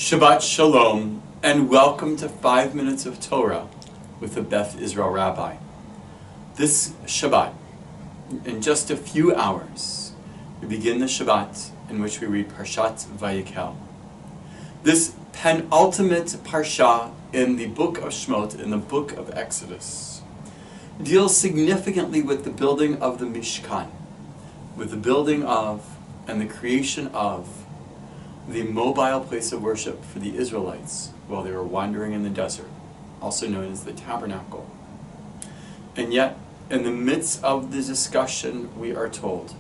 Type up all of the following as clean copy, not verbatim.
Shabbat Shalom, and welcome to 5 Minutes of Torah with the Beth Israel Rabbi. This Shabbat, in just a few hours, we begin the Shabbat in which we read Parshat Vayikel. This penultimate parsha in the book of Shemot, in the book of Exodus, deals significantly with the building of the Mishkan, with the building of and the creation of the mobile place of worship for the Israelites while they were wandering in the desert, also known as the tabernacle. And yet, in the midst of the discussion, we are told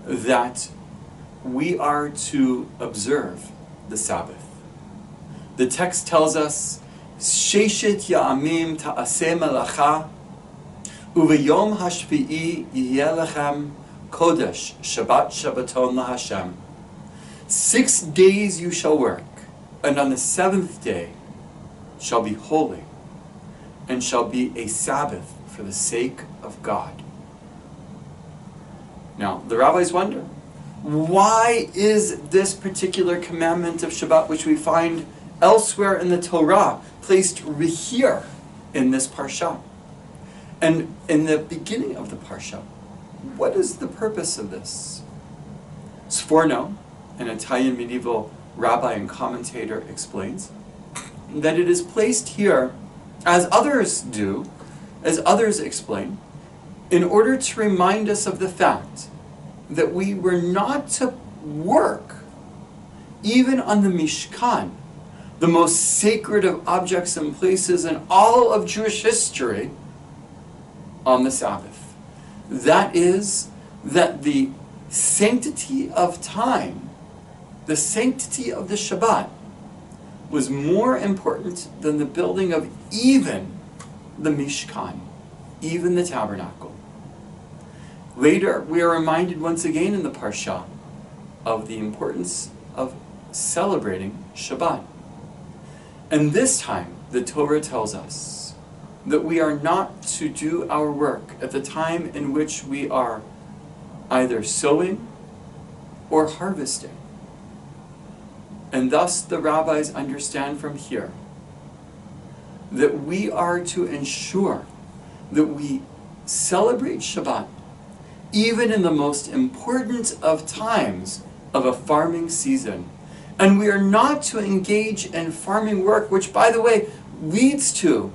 that we are to observe the Sabbath. The text tells us, Sheshet ya'amim ta'aseh melacha, uvayom hashvi'i yiyeh lechem kodesh Shabbat Shabbaton laHashem. 6 days you shall work, and on the 7th day shall be holy, and shall be a Sabbath for the sake of God. Now, the rabbis wonder, why is this particular commandment of Shabbat, which we find elsewhere in the Torah, placed here in this parsha? And in the beginning of the parsha, what is the purpose of this? Sforno, an Italian medieval rabbi and commentator, explains that it is placed here, as others do, as others explain, in order to remind us of the fact that we were not to work, even on the Mishkan, the most sacred of objects and places in all of Jewish history, on the Sabbath. That is, that the sanctity of time, the sanctity of the Shabbat, was more important than the building of even the Mishkan, even the tabernacle. Later, we are reminded once again in the Parsha of the importance of celebrating Shabbat. And this time, the Torah tells us that we are not to do our work at the time in which we are either sowing or harvesting. And thus the rabbis understand from here that we are to ensure that we celebrate Shabbat even in the most important of times of a farming season. And we are not to engage in farming work, which, by the way, leads to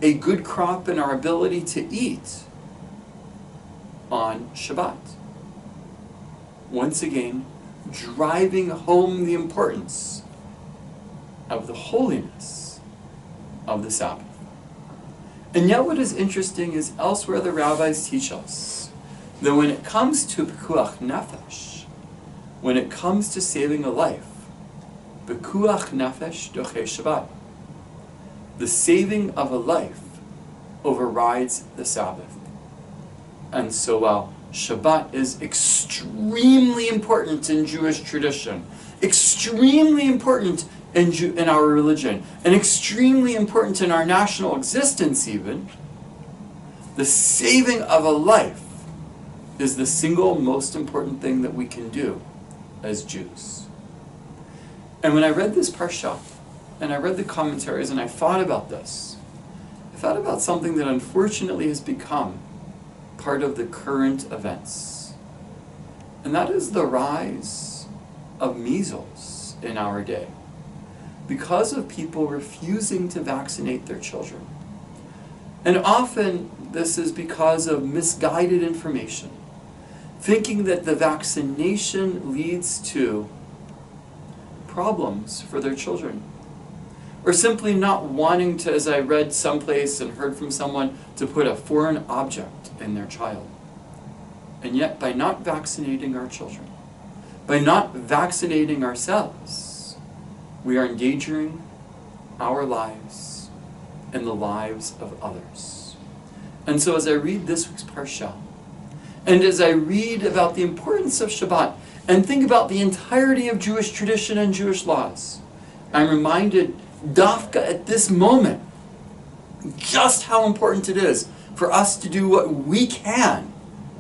a good crop and our ability to eat on Shabbat. Once again, driving home the importance of the holiness of the Sabbath. And yet what is interesting is elsewhere the rabbis teach us that when it comes to pekuach nefesh, when it comes to saving a life, pekuach nefesh doche Shabbat, the saving of a life overrides the Sabbath. And so while Shabbat is extremely important in Jewish tradition, extremely important in our religion, and extremely important in our national existence even, the saving of a life is the single most important thing that we can do as Jews. And when I read this parsha, and I read the commentaries, and I thought about this, I thought about something that unfortunately has become part of the current events. And that is the rise of measles in our day, because of people refusing to vaccinate their children. And often this is because of misguided information, thinking that the vaccination leads to problems for their children, or simply not wanting to, as I read someplace and heard from someone, to put a foreign object in their child. And yet, by not vaccinating our children, by not vaccinating ourselves, we are endangering our lives and the lives of others. And so as I read this week's parsha, and as I read about the importance of Shabbat, and think about the entirety of Jewish tradition and Jewish laws, I'm reminded, dafka at this moment, just how important it is for us to do what we can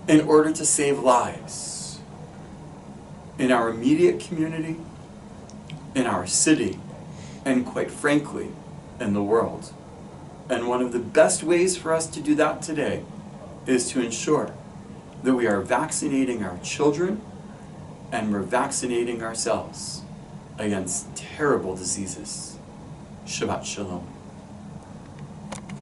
in order to save lives in our immediate community, in our city, and quite frankly, in the world. And one of the best ways for us to do that today is to ensure that we are vaccinating our children and we're vaccinating ourselves against terrible diseases. Shabbat Shalom.